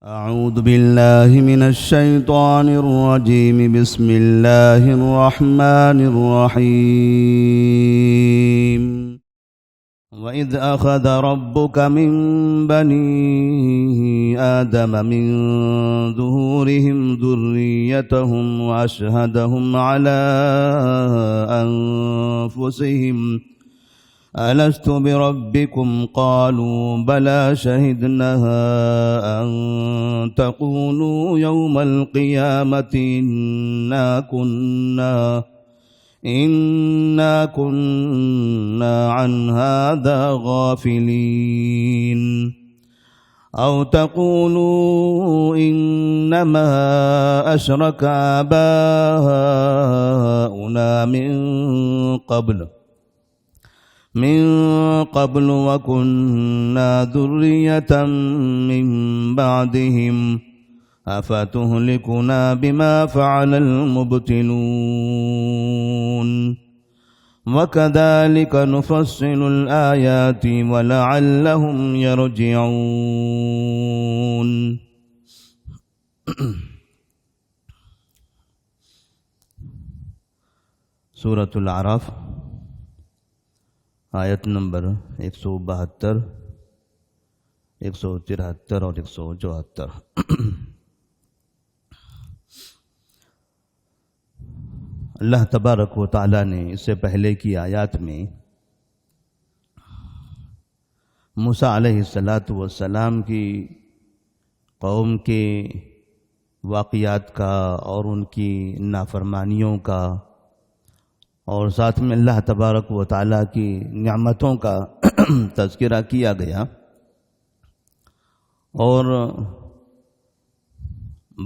أعوذ بالله من الشيطان الرجيم. بسم الله الرحمن الرحيم. وإذ أخذ ربك من بني آدم من ظهورهم ذريتهم وأشهدهم على أنفسهم ألست بربكم قالوا بلى شهدنا أن تقولوا يوم القيامة إنا كنا عن هذا غافلين أو تقولوا إنما أشرك آباؤنا من قبل وكنا ذرية من بعدهم أفتهلكنا بما فعل المبطلون وكذلك نفصل الآيات ولعلهم يرجعون. سورة الأعراف آیت نمبر 172، 173 اور 174۔ اللہ تبارک و تعالیٰ نے اس سے پہلے کی آیات میں موسیٰ علیہ السلام کی قوم کے واقعات کا اور ان کی نافرمانیوں کا اور ساتھ میں اللہ تبارک و تعالیٰ کی نعمتوں کا تذکرہ کیا گیا، اور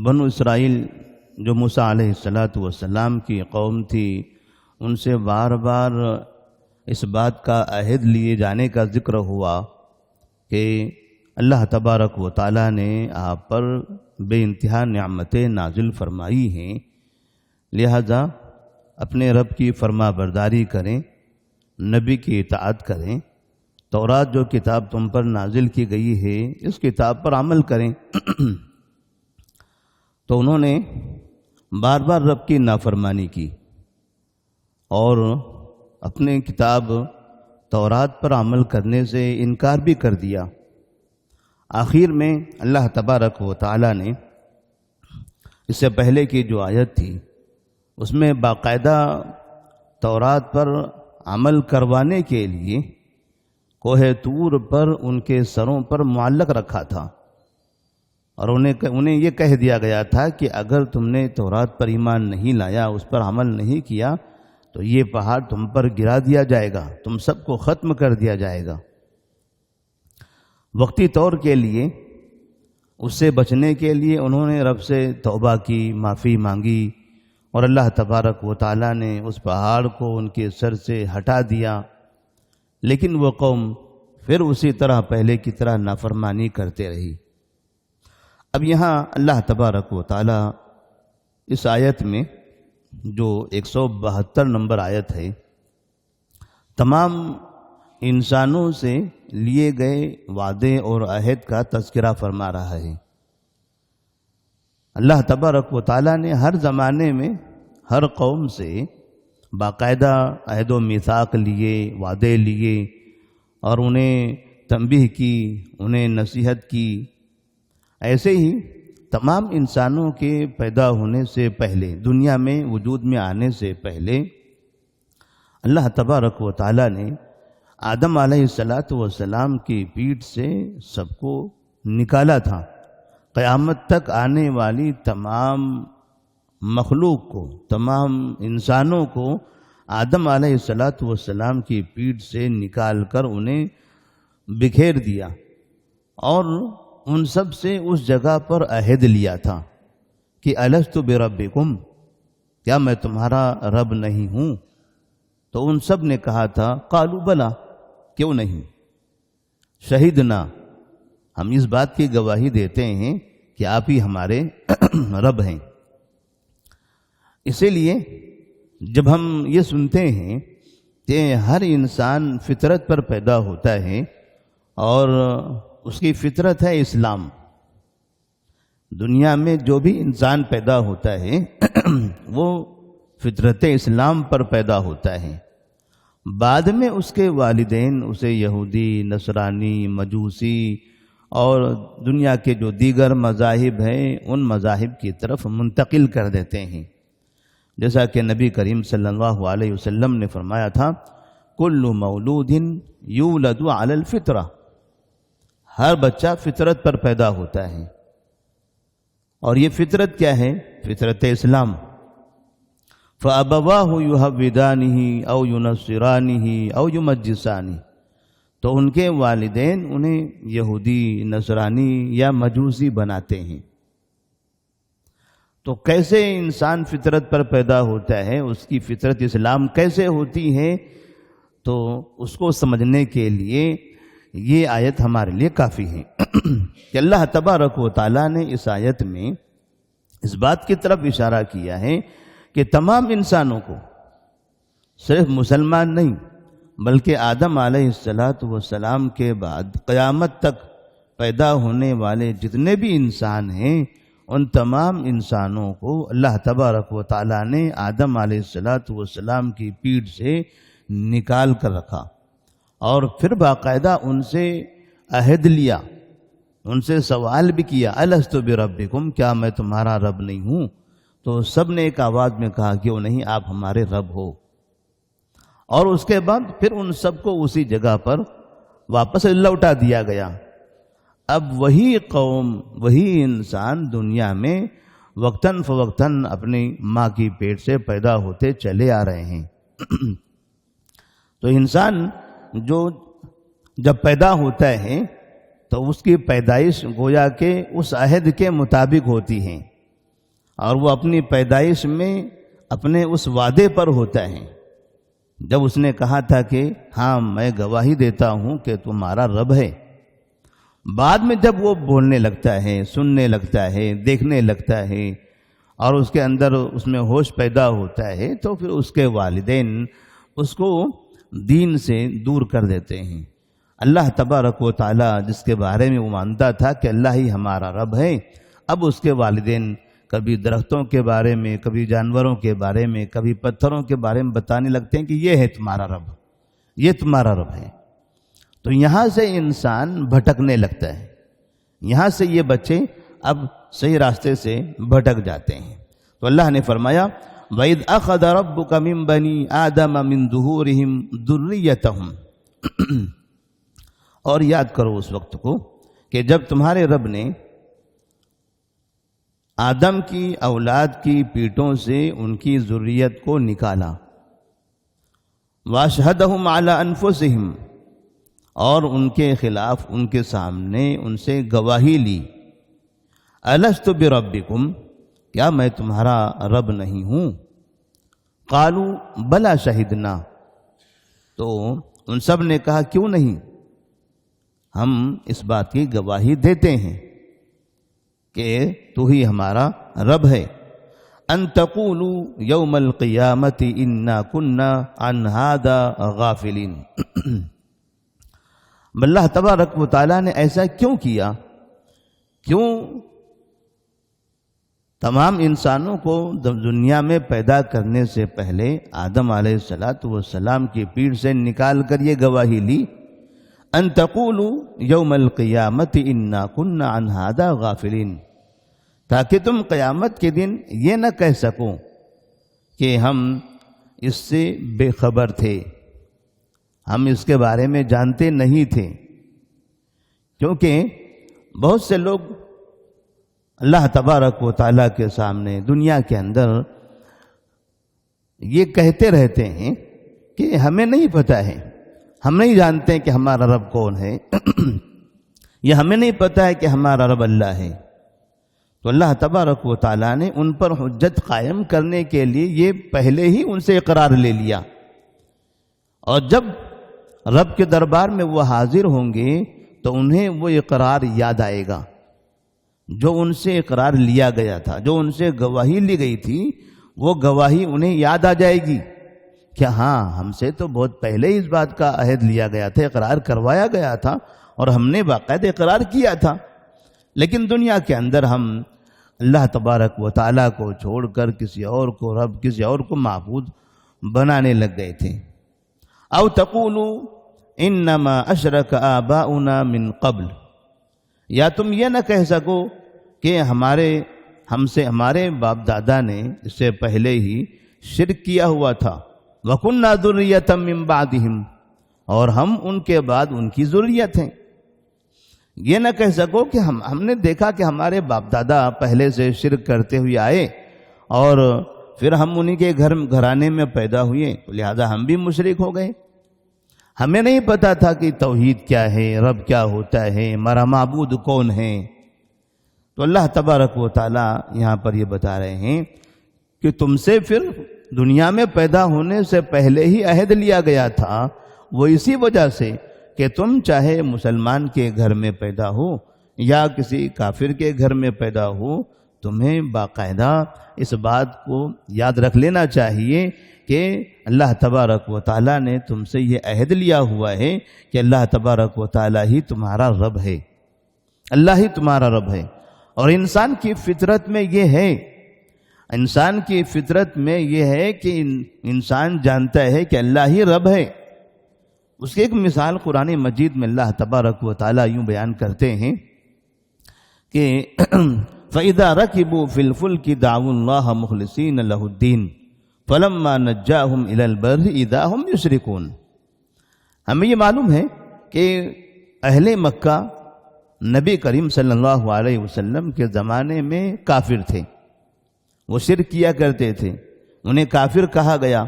بنو اسرائیل جو موسیٰ علیہ السلام کی قوم تھی ان سے بار بار اس بات کا عہد لیے جانے کا ذکر ہوا کہ اللہ تبارک و تعالیٰ نے آپ پر بے انتہا نعمتیں نازل فرمائی ہیں، لہذا اپنے رب کی فرما برداری کریں، نبی کی اطاعت کریں، تورات جو کتاب تم پر نازل کی گئی ہے اس کتاب پر عمل کریں۔ تو انہوں نے بار بار رب کی نافرمانی کی اور اپنے کتاب تورات پر عمل کرنے سے انکار بھی کر دیا۔ آخر میں اللہ تبارک و تعالیٰ نے اس سے پہلے کی جو آیت تھی اس میں باقاعدہ تورات پر عمل کروانے کے لیے کوہ طور پر ان کے سروں پر معلق رکھا تھا، اور انہیں یہ کہہ دیا گیا تھا کہ اگر تم نے تورات پر ایمان نہیں لایا، اس پر عمل نہیں کیا تو یہ پہاڑ تم پر گرا دیا جائے گا، تم سب کو ختم کر دیا جائے گا۔ وقتی طور کے لیے اس سے بچنے کے لیے انہوں نے رب سے توبہ کی، معافی مانگی، اور اللہ تبارک و تعالیٰ نے اس پہاڑ کو ان کے سر سے ہٹا دیا، لیکن وہ قوم پھر اسی طرح پہلے کی طرح نافرمانی کرتے رہی۔ اب یہاں اللہ تبارک و تعالیٰ اس آیت میں جو 172 نمبر آیت ہے تمام انسانوں سے لیے گئے وعدے اور عہد کا تذکرہ فرما رہا ہے۔ اللہ تبارک و تعالیٰ نے ہر زمانے میں ہر قوم سے باقاعدہ عہد و میثاق لیے، وعدے لیے، اور انہیں تنبیہ کی، انہیں نصیحت کی۔ ایسے ہی تمام انسانوں کے پیدا ہونے سے پہلے، دنیا میں وجود میں آنے سے پہلے، اللہ تبارک و تعالیٰ نے آدم علیہ السلام کی پیٹھ سے سب کو نکالا تھا۔ قیامت تک آنے والی تمام مخلوق کو، تمام انسانوں کو آدم علیہ السلام کی پیٹھ سے نکال کر انہیں بکھیر دیا، اور ان سب سے اس جگہ پر عہد لیا تھا کہ الست بربکم، کیا میں تمہارا رب نہیں ہوں؟ تو ان سب نے کہا تھا قالوا بلا، کیوں نہیں، شہدنا، ہم اس بات کی گواہی دیتے ہیں کہ آپ ہی ہمارے رب ہیں۔ اسی لیے جب ہم یہ سنتے ہیں کہ ہر انسان فطرت پر پیدا ہوتا ہے اور اس کی فطرت ہے اسلام، دنیا میں جو بھی انسان پیدا ہوتا ہے وہ فطرت اسلام پر پیدا ہوتا ہے، بعد میں اس کے والدین اسے یہودی، نصرانی، مجوسی اور دنیا کے جو دیگر مذاہب ہیں ان مذاہب کی طرف منتقل کر دیتے ہیں۔ جیسا کہ نبی کریم صلی اللہ علیہ وسلم نے فرمایا تھا، کل مولود یولد علی الفطرہ، ہر بچہ فطرت پر پیدا ہوتا ہے، اور یہ فطرت کیا ہے؟ فطرت اسلام۔ فَأَبَوَاهُ يُهَوِّدَانِهِ أَوْ يُنَصِّرَانِهِ أَوْ يُمَجِّسَانِهِ، تو ان کے والدین انہیں یہودی، نصرانی یا مجوسی بناتے ہیں۔ تو کیسے انسان فطرت پر پیدا ہوتا ہے، اس کی فطرت اسلام کیسے ہوتی ہے، تو اس کو سمجھنے کے لیے یہ آیت ہمارے لیے کافی ہے کہ اللہ تبارک و تعالیٰ نے اس آیت میں اس بات کی طرف اشارہ کیا ہے کہ تمام انسانوں کو، صرف مسلمان نہیں بلکہ آدم علیہ السلام کے بعد قیامت تک پیدا ہونے والے جتنے بھی انسان ہیں، ان تمام انسانوں کو اللہ تبارک و تعالیٰ نے آدم علیہ السلام کی پیٹھ سے نکال کر رکھا، اور پھر باقاعدہ ان سے عہد لیا، ان سے سوال بھی کیا، الستُ بربکم، کیا میں تمہارا رب نہیں ہوں؟ تو سب نے ایک آواز میں کہا کیوں نہیں، آپ ہمارے رب ہو۔ اور اس کے بعد پھر ان سب کو اسی جگہ پر واپس لوٹا دیا گیا۔ اب وہی قوم، وہی انسان دنیا میں وقتاً فوقتاً اپنی ماں کی پیٹ سے پیدا ہوتے چلے آ رہے ہیں۔ تو انسان جو جب پیدا ہوتا ہے تو اس کی پیدائش گویا کہ اس عہد کے مطابق ہوتی ہے، اور وہ اپنی پیدائش میں اپنے اس وعدے پر ہوتا ہے جب اس نے کہا تھا کہ ہاں میں گواہی دیتا ہوں کہ تمہارا رب ہے۔ بعد میں جب وہ بولنے لگتا ہے، سننے لگتا ہے، دیکھنے لگتا ہے، اور اس کے اندر اس میں ہوش پیدا ہوتا ہے، تو پھر اس کے والدین اس کو دین سے دور کر دیتے ہیں۔ اللہ تبارک و تعالیٰ جس کے بارے میں وہ مانتا تھا کہ اللہ ہی ہمارا رب ہے، اب اس کے والدین کبھی درختوں کے بارے میں، کبھی جانوروں کے بارے میں، کبھی پتھروں کے بارے میں بتانے لگتے ہیں کہ یہ ہے تمہارا رب، یہ تمہارا رب ہے۔ تو یہاں سے انسان بھٹکنے لگتا ہے، یہاں سے یہ بچے اب صحیح راستے سے بھٹک جاتے ہیں۔ تو اللہ نے فرمایا وَإِذْ أَخَذَ رَبُّكَ مِن بَنِي آدَمَ مِن ظُهُورِهِمْ ذُرِّيَّتَهُمْ، اور یاد کرو اس وقت کو کہ جب تمہارے رب نے آدم کی اولاد کی پیٹوں سے ان کی ذریت کو نکالا، وَأَشْهَدَهُمْ عَلَىٰ أَنفُسِهِمْ، اور ان کے خلاف ان کے سامنے ان سے گواہی لی، الستُ بربکم، کیا میں تمہارا رب نہیں ہوں؟ قالوا بلا شہدنا، تو ان سب نے کہا کیوں نہیں، ہم اس بات کی گواہی دیتے ہیں کہ تو ہی ہمارا رب ہے۔ ان تقولوا یوم القیامت انا کنا عن ھذا غافلین، اللہ تبارک و تعالیٰ نے ایسا کیوں کیا؟ کیوں تمام انسانوں کو دنیا میں پیدا کرنے سے پہلے آدم علیہ السلام کی پیٹھ سے نکال کر یہ گواہی لی، ان تقولوا یوم القیامت انا کنا عن ھذا غافلین، تاکہ تم قیامت کے دن یہ نہ کہہ سکو کہ ہم اس سے بے خبر تھے، ہم اس کے بارے میں جانتے نہیں تھے۔ کیونکہ بہت سے لوگ اللہ تبارک و تعالیٰ کے سامنے دنیا کے اندر یہ کہتے رہتے ہیں کہ ہمیں نہیں پتہ ہے، ہم نہیں جانتے کہ ہمارا رب کون ہے، یا ہمیں نہیں پتہ ہے کہ ہمارا رب اللہ ہے۔ تو اللہ تبارک و تعالیٰ نے ان پر حجت قائم کرنے کے لیے یہ پہلے ہی ان سے اقرار لے لیا، اور جب رب کے دربار میں وہ حاضر ہوں گے تو انہیں وہ اقرار یاد آئے گا، جو ان سے اقرار لیا گیا تھا، جو ان سے گواہی لی گئی تھی، وہ گواہی انہیں یاد آ جائے گی کہ ہاں ہم سے تو بہت پہلے اس بات کا عہد لیا گیا تھا، اقرار کروایا گیا تھا، اور ہم نے باقاعدہ اقرار کیا تھا، لیکن دنیا کے اندر ہم اللہ تبارک و تعالیٰ کو چھوڑ کر کسی اور کو رب، کسی اور کو معبود بنانے لگ گئے تھے۔ او تقولوا انما اشرک آباؤنا من قبل، یا تم یہ نہ کہہ سکو کہ ہمارے باپ دادا نے اس سے پہلے ہی شرک کیا ہوا تھا، وَكُنَّا ذُرِّيَّةً مِّن بَعْدِهِمْ، اور ہم ان کے بعد ان کی ذریت ہیں۔ یہ نہ کہہ سکو کہ ہم نے دیکھا کہ ہمارے باپ دادا پہلے سے شرک کرتے ہوئے آئے اور پھر ہم انہی کے گھرانے میں پیدا ہوئے، تو لہذا ہم بھی مشرک ہو گئے۔ ہمیں نہیں پتا تھا کہ توحید کیا ہے، رب کیا ہوتا ہے، ہمارا معبود کون ہے۔ تو اللہ تبارک و تعالیٰ یہاں پر یہ بتا رہے ہیں کہ تم سے پھر دنیا میں پیدا ہونے سے پہلے ہی عہد لیا گیا تھا، وہ اسی وجہ سے کہ تم چاہے مسلمان کے گھر میں پیدا ہو یا کسی کافر کے گھر میں پیدا ہو، تمہیں باقاعدہ اس بات کو یاد رکھ لینا چاہیے کہ اللہ تبارک و تعالیٰ نے تم سے یہ عہد لیا ہوا ہے کہ اللہ تبارک و تعالیٰ ہی تمہارا رب ہے، اللہ ہی تمہارا رب ہے۔ اور انسان کی فطرت میں یہ ہے، انسان کی فطرت میں یہ ہے کہ انسان جانتا ہے کہ اللہ ہی رب ہے۔ اس کی ایک مثال قرآن مجید میں اللہ تبارک و تعالیٰ یوں بیان کرتے ہیں کہ فَإِذَا رَكِبُوا فِي الْفُلْكِ دَعَوُا اللَّهَ مُخْلِصِينَ لَهُ الدِّينَ فَلَمَّا نَجَّاهُمْ إِلَى الْبَرِّ إِذَا هُمْ يُشْرِكُونَ۔ ہمیں یہ معلوم ہے کہ اہل مکہ نبی کریم صلی اللہ علیہ وسلم کے زمانے میں کافر تھے، وہ شرک کیا کرتے تھے، انہیں کافر کہا گیا،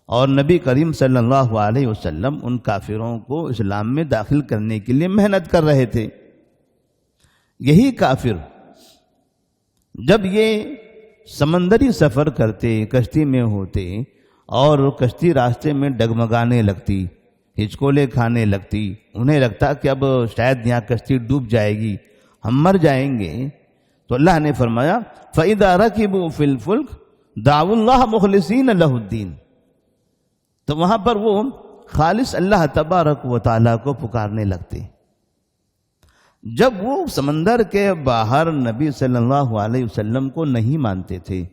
اور نبی کریم صلی اللہ علیہ وسلم ان کافروں کو اسلام میں داخل کرنے کے لیے محنت کر رہے تھے۔ یہی کافر جب یہ سمندری سفر کرتے، کشتی میں ہوتے اور کشتی راستے میں ڈگمگانے لگتی، ہچکولے کھانے لگتی، انہیں لگتا کہ اب شاید یہاں کشتی ڈوب جائے گی، ہم مر جائیں گے، تو اللہ نے فرمایا فَإِذَا رَكِبُوا فِي الْفُلْكِ دَعَوُا اللَّهَ مُخْلِصِينَ لَهُ الدِّينَ، تو وہاں پر وہ خالص اللہ تبارک و تعالیٰ کو پکارنے لگتے۔ جب وہ سمندر کے باہر نبی صلی اللہ علیہ وسلم کو نہیں مانتے تھے،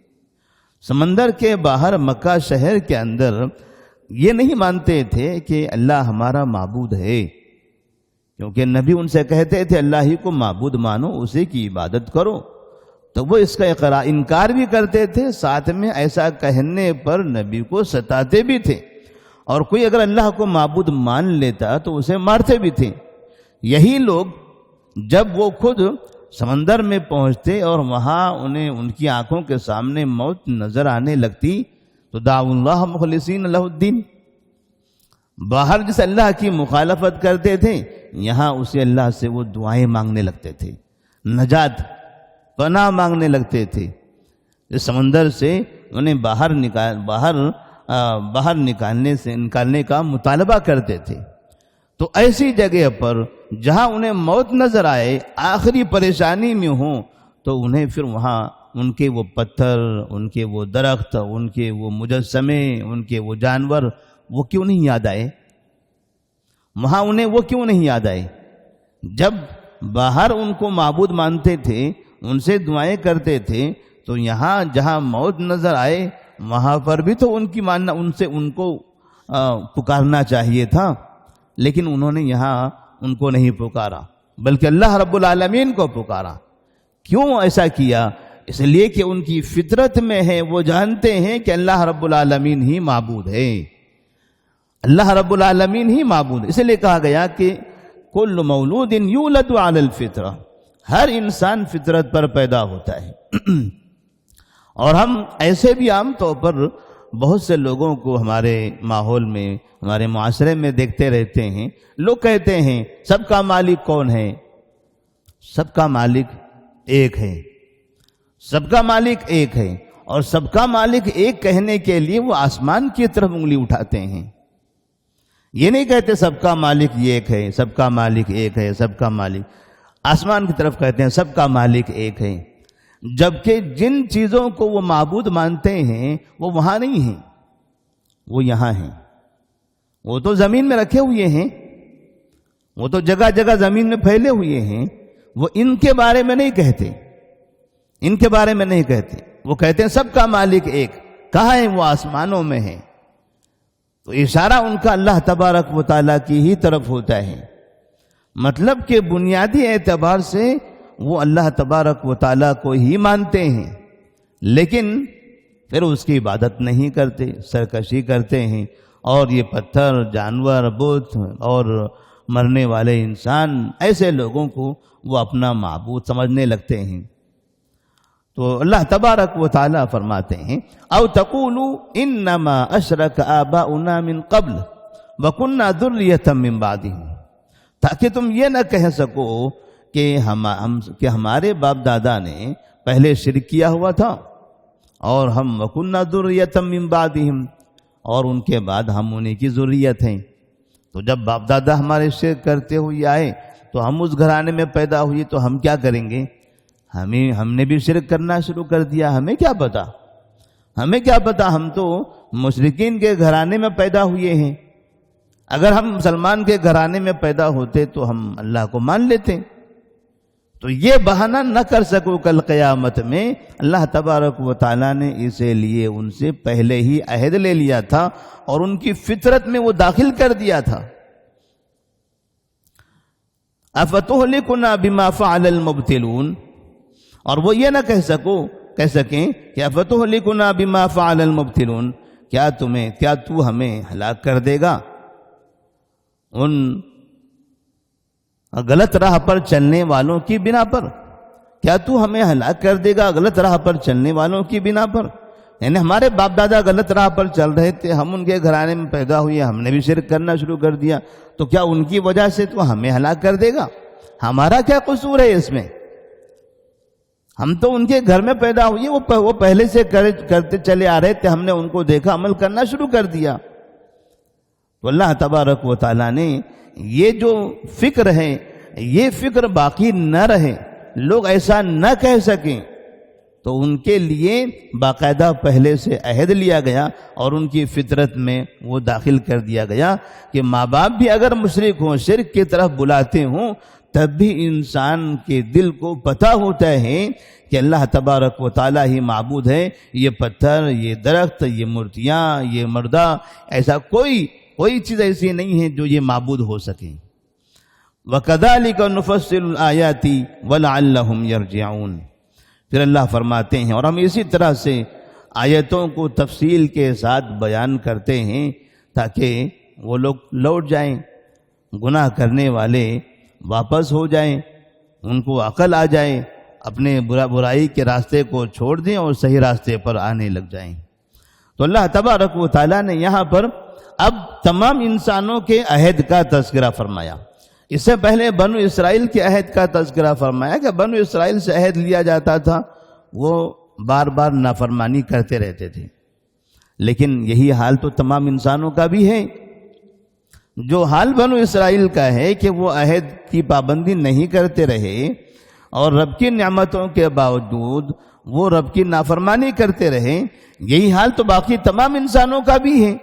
سمندر کے باہر مکہ شہر کے اندر یہ نہیں مانتے تھے کہ اللہ ہمارا معبود ہے، کیونکہ نبی ان سے کہتے تھے اللہ ہی کو معبود مانو، اسی کی عبادت کرو، تو وہ اس کا انکار بھی کرتے تھے، ساتھ میں ایسا کہنے پر نبی کو ستاتے بھی تھے، اور کوئی اگر اللہ کو معبود مان لیتا تو اسے مارتے بھی تھے۔ یہی لوگ جب وہ خود سمندر میں پہنچتے اور وہاں انہیں ان کی آنکھوں کے سامنے موت نظر آنے لگتی تو دعوا اللہ مخلصین لہ الدین، باہر جس اللہ کی مخالفت کرتے تھے یہاں اسے اللہ سے وہ دعائیں مانگنے لگتے تھے، نجات پناہ مانگنے لگتے تھے، اس سمندر سے انہیں باہر نکالنے کا مطالبہ کرتے تھے۔ تو ایسی جگہ پر جہاں انہیں موت نظر آئے، آخری پریشانی میں ہوں، تو انہیں پھر وہاں ان کے وہ پتھر، ان کے وہ درخت، ان کے وہ مجسمے، ان کے وہ جانور وہ کیوں نہیں یاد آئے؟ وہاں انہیں وہ کیوں نہیں یاد آئے؟ جب باہر ان کو معبود مانتے تھے، ان سے دعائیں کرتے تھے، تو یہاں جہاں موت نظر آئے وہاں پر بھی تو ان کو پکارنا چاہیے تھا، لیکن انہوں نے یہاں ان کو نہیں پکارا بلکہ اللہ رب العالمین کو پکارا۔ کیوں ایسا کیا؟ اس لیے کہ ان کی فطرت میں ہے، وہ جانتے ہیں کہ اللہ رب العالمین ہی معبود ہے، اللہ رب العالمین ہی معبود ہے۔ اس لیے کہا گیا کہ کل مولود یولد علی الفطرہ، ہر انسان فطرت پر پیدا ہوتا ہے۔ اور ہم ایسے بھی عام طور پر بہت سے لوگوں کو ہمارے ماحول میں، ہمارے معاشرے میں دیکھتے رہتے ہیں، لوگ کہتے ہیں سب کا مالک کون ہے؟ سب کا مالک ایک ہے، سب کا مالک ایک ہے، اور سب کا مالک ایک کہنے کے لیے وہ آسمان کی طرف انگلی اٹھاتے ہیں، یہ نہیں کہتے سب کا مالک یہ ایک ہے، سب کا مالک ایک ہے، سب کا مالک، آسمان کی طرف کہتے ہیں سب کا مالک ایک ہے، جبکہ جن چیزوں کو وہ معبود مانتے ہیں وہ وہاں نہیں ہیں، وہ یہاں ہیں، وہ تو زمین میں رکھے ہوئے ہیں، وہ تو جگہ جگہ زمین میں پھیلے ہوئے ہیں، وہ ان کے بارے میں نہیں کہتے، ان کے بارے میں نہیں کہتے، وہ کہتے ہیں سب کا مالک ایک، کہاں ہے وہ؟ آسمانوں میں ہے۔ تو اشارہ ان کا اللہ تبارک و تعالیٰ کی ہی طرف ہوتا ہے، مطلب کہ بنیادی اعتبار سے وہ اللہ تبارک و تعالیٰ کو ہی مانتے ہیں، لیکن پھر اس کی عبادت نہیں کرتے، سرکشی کرتے ہیں، اور یہ پتھر، جانور، بت اور مرنے والے انسان، ایسے لوگوں کو وہ اپنا معبود سمجھنے لگتے ہیں۔ تو اللہ تبارک و تعالیٰ فرماتے ہیں او تقولوا انما اشرک آباؤنا من قبل وکننا ذریۃ من بعدہم، تاکہ تم یہ نہ کہہ سکو کہ ہمارے باپ دادا نے پہلے شرک کیا ہوا تھا اور ہم وکننا ذریۃ من بعدہم، اور ان کے بعد ہم انہیں کی ذریت ہیں۔ تو جب باپ دادا ہمارے شرک کرتے ہوئے آئے تو ہم اس گھرانے میں پیدا ہوئے، تو ہم کیا کریں گے؟ ہم نے بھی شرک کرنا شروع کر دیا، ہمیں کیا پتا؟ ہم تو مشرکین کے گھرانے میں پیدا ہوئے ہیں، اگر ہم مسلمان کے گھرانے میں پیدا ہوتے تو ہم اللہ کو مان لیتے۔ تو یہ بہانہ نہ کر سکو کل قیامت میں، اللہ تبارک و تعالیٰ نے اسی لیے ان سے پہلے ہی عہد لے لیا تھا اور ان کی فطرت میں وہ داخل کر دیا تھا۔ افتہلکنا بما فعل المبتلون، اور وہ یہ نہ کہہ سکیں کہ افتہلکنا بما فعل المبتلون، کیا تو ہمیں ہلاک کر دے گا ان غلط راہ پر چلنے والوں کی بنا پر؟ کیا تو ہمیں ہلاک کر دے گا غلط راہ پر چلنے والوں کی بنا پر؟ یعنی ہمارے باپ دادا غلط راہ پر چل رہے تھے، ہم ان کے گھرانے میں پیدا ہوئے، ہم نے بھی شرک کرنا شروع کر دیا، تو کیا ان کی وجہ سے تو ہمیں ہلاک کر دے گا؟ ہمارا کیا قصور ہے اس میں؟ ہم تو ان کے گھر میں پیدا ہوئے، وہ پہلے سے کرتے چلے آ رہے تھے، ہم نے ان کو دیکھا، عمل کرنا شروع کر دیا۔ تو اللہ تبارک و تعالیٰ نے یہ جو فکر ہے، یہ فکر باقی نہ رہے، لوگ ایسا نہ کہہ سکیں، تو ان کے لیے باقاعدہ پہلے سے عہد لیا گیا اور ان کی فطرت میں وہ داخل کر دیا گیا کہ ماں باپ بھی اگر مشرک ہوں، شرک کی طرف بلاتے ہوں، تب بھی انسان کے دل کو پتہ ہوتا ہے کہ اللہ تبارک و تعالیٰ ہی معبود ہے، یہ پتھر، یہ درخت، یہ مورتیاں، یہ مردہ، ایسا کوئی چیز ایسی نہیں ہے جو یہ معبود ہو سکے۔ وَكَذَلِكَ نُفَصِّلُ الْآيَاتِ وَلَعَلَّهُمْ يَرْجِعُونَ، پھر اللہ فرماتے ہیں اور ہم اسی طرح سے آیتوں کو تفصیل کے ساتھ بیان کرتے ہیں تاکہ وہ لوگ لوٹ جائیں، گناہ کرنے والے واپس ہو جائیں، ان کو عقل آ جائے، اپنے برائی کے راستے کو چھوڑ دیں اور صحیح راستے پر آنے لگ جائیں۔ تو اللہ تبارک و تعالیٰ نے یہاں پر اب تمام انسانوں کے عہد کا تذکرہ فرمایا۔ اس سے پہلے بنو اسرائیل کے عہد کا تذکرہ فرمایا کہ بنو اسرائیل سے عہد لیا جاتا تھا، وہ بار بار نافرمانی کرتے رہتے تھے، لیکن یہی حال تو تمام انسانوں کا بھی ہے۔ جو حال بنو اسرائیل کا ہے کہ وہ عہد کی پابندی نہیں کرتے رہے اور رب کی نعمتوں کے باوجود وہ رب کی نافرمانی کرتے رہے، یہی حال تو باقی تمام انسانوں کا بھی ہے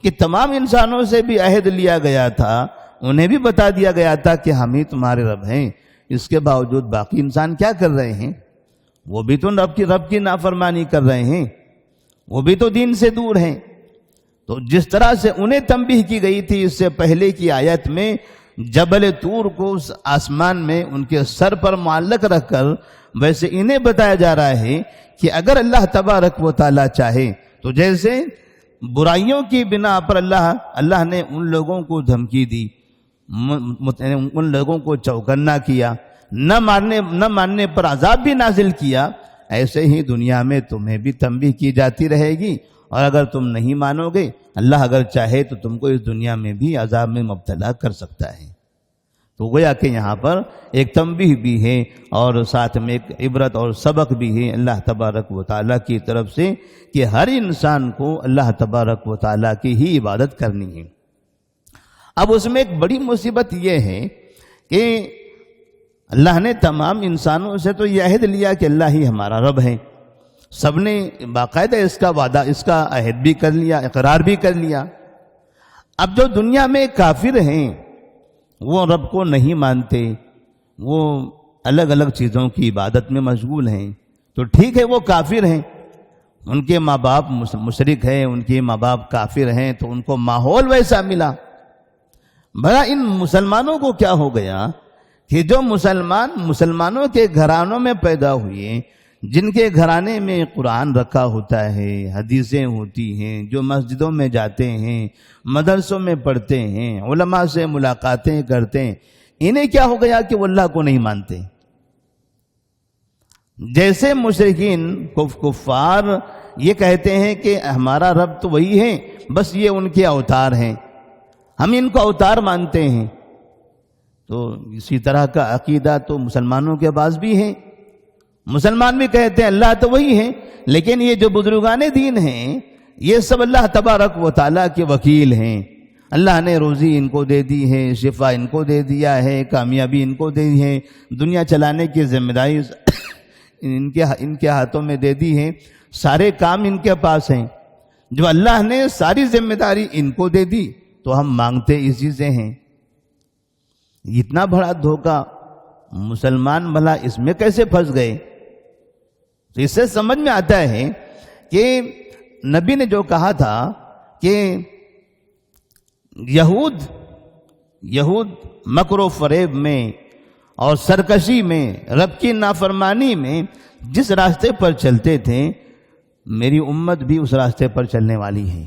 کہ تمام انسانوں سے بھی عہد لیا گیا تھا، انہیں بھی بتا دیا گیا تھا کہ ہم ہی تمہارے رب ہیں، اس کے باوجود باقی انسان کیا کر رہے ہیں؟ وہ بھی تو رب کی نافرمانی کر رہے ہیں، وہ بھی تو دین سے دور ہیں۔ تو جس طرح سے انہیں تنبیہ کی گئی تھی اس سے پہلے کی آیت میں، جبل طور کو اس آسمان میں ان کے سر پر معلق رکھ کر، ویسے انہیں بتایا جا رہا ہے کہ اگر اللہ تبارک و تعالیٰ چاہے تو جیسے برائیوں کی بنا پر اللہ نے ان لوگوں کو دھمکی دی، ان لوگوں کو چوکنا کیا، نہ ماننے پر عذاب بھی نازل کیا، ایسے ہی دنیا میں تمہیں بھی تنبیہ کی جاتی رہے گی، اور اگر تم نہیں مانو گے، اللہ اگر چاہے تو تم کو اس دنیا میں بھی عذاب میں مبتلا کر سکتا ہے۔ تو گویا کہ یہاں پر ایک تنبیہ بھی ہے اور ساتھ میں ایک عبرت اور سبق بھی ہے اللہ تبارک و تعالیٰ کی طرف سے کہ ہر انسان کو اللہ تبارک و تعالیٰ کی ہی عبادت کرنی ہے۔ اب اس میں ایک بڑی مصیبت یہ ہے کہ اللہ نے تمام انسانوں سے تو یہ عہد لیا کہ اللہ ہی ہمارا رب ہے، سب نے باقاعدہ اس کا وعدہ، اس کا عہد بھی کر لیا، اقرار بھی کر لیا۔ اب جو دنیا میں کافر ہیں وہ رب کو نہیں مانتے، وہ الگ الگ چیزوں کی عبادت میں مشغول ہیں، تو ٹھیک ہے وہ کافر ہیں، ان کے ماں باپ مشرک ہیں، ان کے ماں باپ کافر ہیں، تو ان کو ماحول ویسا ملا۔ بھلا ان مسلمانوں کو کیا ہو گیا کہ جو مسلمانوں کے گھرانوں میں پیدا ہوئے، جن کے گھرانے میں قرآن رکھا ہوتا ہے، حدیثیں ہوتی ہیں، جو مسجدوں میں جاتے ہیں، مدرسوں میں پڑھتے ہیں، علماء سے ملاقاتیں کرتے ہیں، انہیں کیا ہو گیا کہ وہ اللہ کو نہیں مانتے؟ جیسے مشرکین کفار یہ کہتے ہیں کہ ہمارا رب تو وہی ہے، بس یہ ان کے اوتار ہیں، ہم ان کو اوتار مانتے ہیں، تو اسی طرح کا عقیدہ تو مسلمانوں کے پاس بھی ہے۔ مسلمان بھی کہتے ہیں اللہ تو وہی ہے، لیکن یہ جو بزرگان دین ہیں یہ سب اللہ تبارک و تعالیٰ کے وکیل ہیں، اللہ نے روزی ان کو دے دی ہے، شفا ان کو دے دیا ہے، کامیابی ان کو دے دی ہے، دنیا چلانے کی ذمہ داری ان کے ہاتھوں میں دے دی ہے، سارے کام ان کے پاس ہیں، جو اللہ نے ساری ذمہ داری ان کو دے دی تو ہم مانگتے اسی سے ہیں۔ اتنا بڑا دھوکہ مسلمان بھلا اس میں کیسے پھنس گئے؟ تو اس سے سمجھ میں آتا ہے کہ نبی نے جو کہا تھا کہ یہود مکر و فریب میں اور سرکشی میں، رب کی نافرمانی میں جس راستے پر چلتے تھے، میری امت بھی اس راستے پر چلنے والی ہے،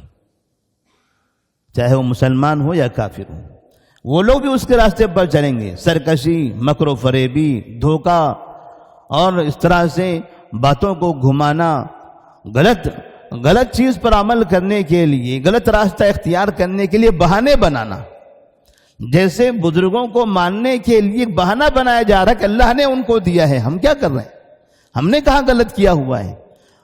چاہے وہ مسلمان ہو یا کافر ہو، وہ لوگ بھی اس کے راستے پر چلیں گے۔ سرکشی، مکر و فریبی، دھوکہ اور اس طرح سے باتوں کو گھمانا، غلط چیز پر عمل کرنے کے لیے، غلط راستہ اختیار کرنے کے لیے بہانے بنانا، جیسے بزرگوں کو ماننے کے لیے ایک بہانہ بنایا جا رہا ہے کہ اللہ نے ان کو دیا ہے، ہم کیا کر رہے ہیں؟ ہم نے کہاں غلط کیا ہوا ہے؟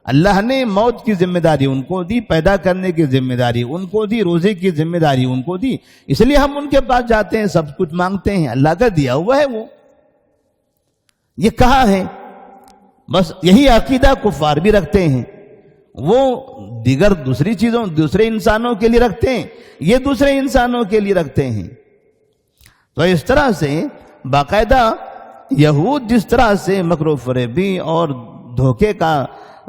اللہ نے موت کی ذمہ داری ان کو دی، پیدا کرنے کی ذمہ داری ان کو دی، روزے کی ذمہ داری ان کو دی، اس لیے ہم ان کے پاس جاتے ہیں، سب کچھ مانگتے ہیں، اللہ کا دیا ہوا ہے وہ۔ یہ کہاں ہے؟ بس یہی عقیدہ کفار بھی رکھتے ہیں، وہ دیگر دوسری چیزوں، دوسرے انسانوں کے لیے رکھتے ہیں، یہ دوسرے انسانوں کے لیے رکھتے ہیں۔ تو اس طرح سے باقاعدہ یہود جس طرح سے مکر و فریبی اور دھوکے کا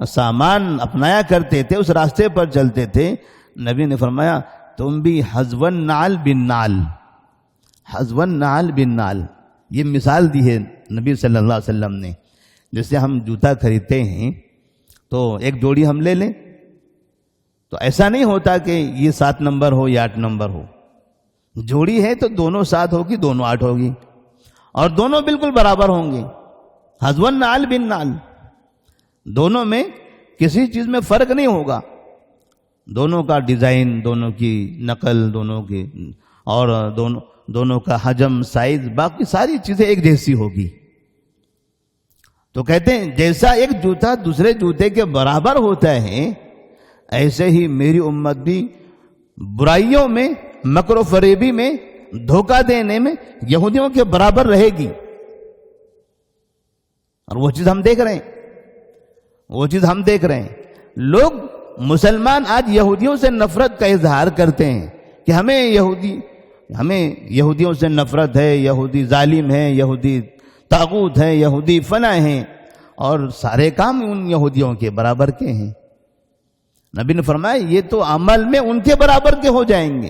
سامان اپنایا کرتے تھے، اس راستے پر چلتے تھے، نبی نے فرمایا تم بھی حذو النعل بالنعل، حذو النعل بالنعل، یہ مثال دی ہے نبی صلی اللہ علیہ وسلم نے۔ جیسے ہم جوتا خریدتے ہیں تو ایک جوڑی ہم لے لیں، تو ایسا نہیں ہوتا کہ یہ 7 نمبر ہو یا 8 نمبر ہو، جوڑی ہے تو دونوں 7 ہوگی، دونوں 8 ہوگی، اور دونوں بالکل برابر ہوں گے۔ حذو النعل بالنعل، دونوں میں کسی چیز میں فرق نہیں ہوگا، دونوں کا ڈیزائن، دونوں کی نقل، دونوں کی اور دونوں کا حجم، سائز، باقی ساری چیزیں ایک جیسی ہوگی۔ تو کہتے ہیں جیسا ایک جوتا دوسرے جوتے کے برابر ہوتا ہے، ایسے ہی میری امت بھی برائیوں میں، مکر و فریبی میں، دھوکہ دینے میں یہودیوں کے برابر رہے گی، اور وہ چیز ہم دیکھ رہے ہیں۔ لوگ مسلمان آج یہودیوں سے نفرت کا اظہار کرتے ہیں کہ ہمیں یہودیوں سے نفرت ہے، یہودی ظالم ہے، یہودی طاغوت ہے، یہودی فنا ہیں، اور سارے کام ان یہودیوں کے برابر کے ہیں۔ نبی نے فرمایا یہ تو عمل میں ان کے برابر کے ہو جائیں گے۔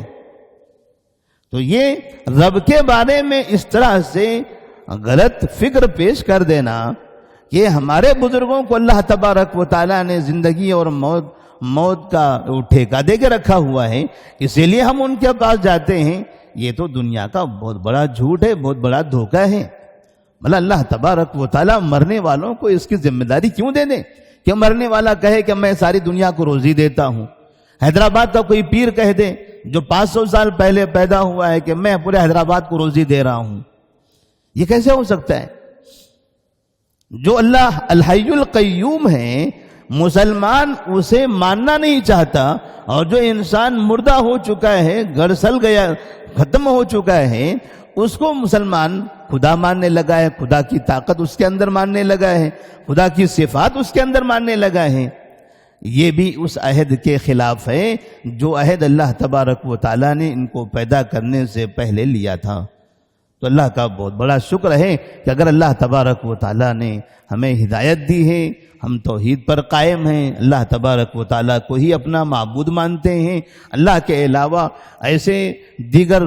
تو یہ رب کے بارے میں اس طرح سے غلط فکر پیش کر دینا کہ ہمارے بزرگوں کو اللہ تبارک و تعالیٰ نے زندگی اور موت کا ٹھیکہ دے کے رکھا ہوا ہے، اسی لیے ہم ان کے پاس جاتے ہیں، یہ تو دنیا کا بہت بڑا جھوٹ ہے، بہت بڑا دھوکہ ہے۔ مطلب اللہ تبارک و تعالیٰ مرنے والوں کو اس کی ذمہ داری کیوں دے دیں کہ مرنے والا کہے کہ میں ساری دنیا کو روزی دیتا ہوں؟ حیدرآباد کا کوئی پیر کہہ دے جو 500 سال پہلے پیدا ہوا ہے کہ میں پورے حیدرآباد کو روزی دے رہا ہوں، یہ کیسے ہو سکتا ہے؟ جو اللہ الحی القیوم ہے، مسلمان اسے ماننا نہیں چاہتا، اور جو انسان مردہ ہو چکا ہے، گڑسل گیا، ختم ہو چکا ہے، اس کو مسلمان خدا ماننے لگا ہے، خدا کی طاقت اس کے اندر ماننے لگا ہے، خدا کی صفات اس کے اندر ماننے لگا ہے۔ یہ بھی اس عہد کے خلاف ہے جو عہد اللہ تبارک و تعالیٰ نے ان کو پیدا کرنے سے پہلے لیا تھا۔ تو اللہ کا بہت بڑا شکر ہے کہ اگر اللہ تبارک و تعالیٰ نے ہمیں ہدایت دی ہے، ہم توحید پر قائم ہیں، اللہ تبارک و تعالیٰ کو ہی اپنا معبود مانتے ہیں، اللہ کے علاوہ ایسے دیگر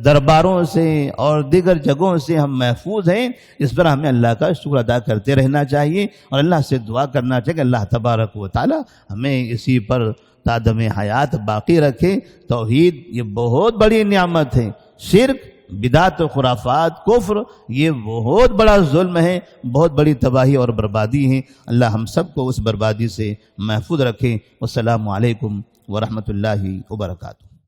درباروں سے اور دیگر جگہوں سے ہم محفوظ ہیں، اس پر ہمیں اللہ کا شکر ادا کرتے رہنا چاہیے اور اللہ سے دعا کرنا چاہیے کہ اللہ تبارک و تعالیٰ ہمیں اسی پر تادم حیات باقی رکھے۔ توحید یہ بہت بڑی نعمت ہے، شرک، بدعت و خرافات، کفر یہ بہت بڑا ظلم ہے، بہت بڑی تباہی اور بربادی ہے۔ اللہ ہم سب کو اس بربادی سے محفوظ رکھے۔ والسلام علیکم ورحمۃ اللہ وبرکاتہ۔